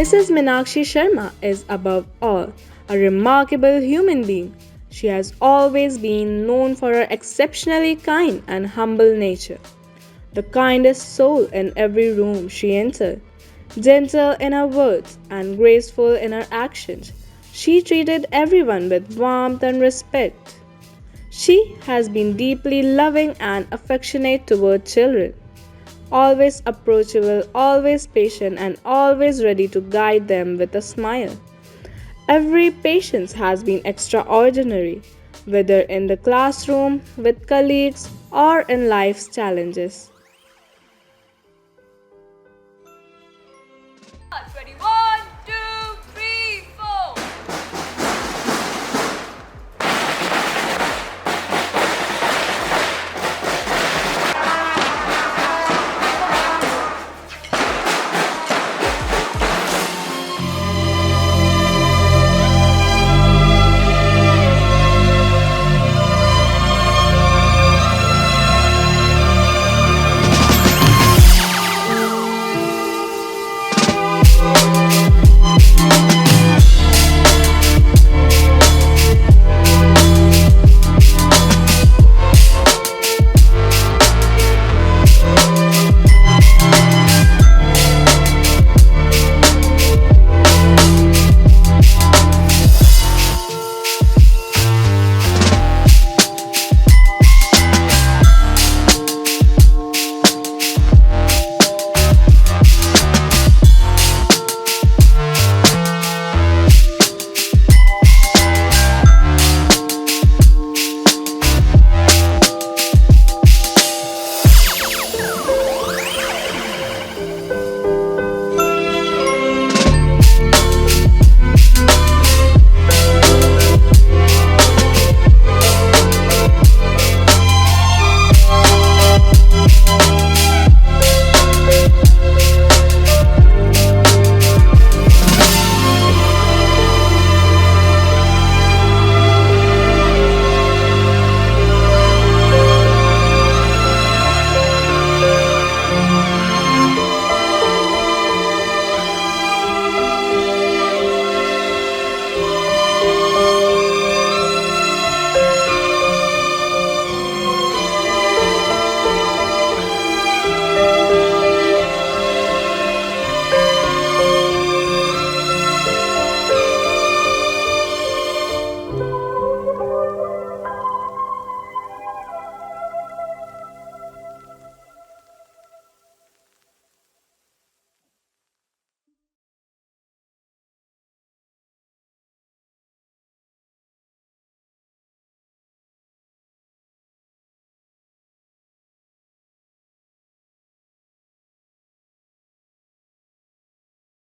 Mrs. Meenakshi Sharma is above all a remarkable human being. She has always been known for her exceptionally kind and humble nature. The kindest soul in every room she entered, gentle in her words and graceful in her actions. She treated everyone with warmth and respect. She has been deeply loving and affectionate toward children, always approachable, always patient, and always ready to guide them with a smile. Every patient has been extraordinary, whether in the classroom, with colleagues, or in life's challenges.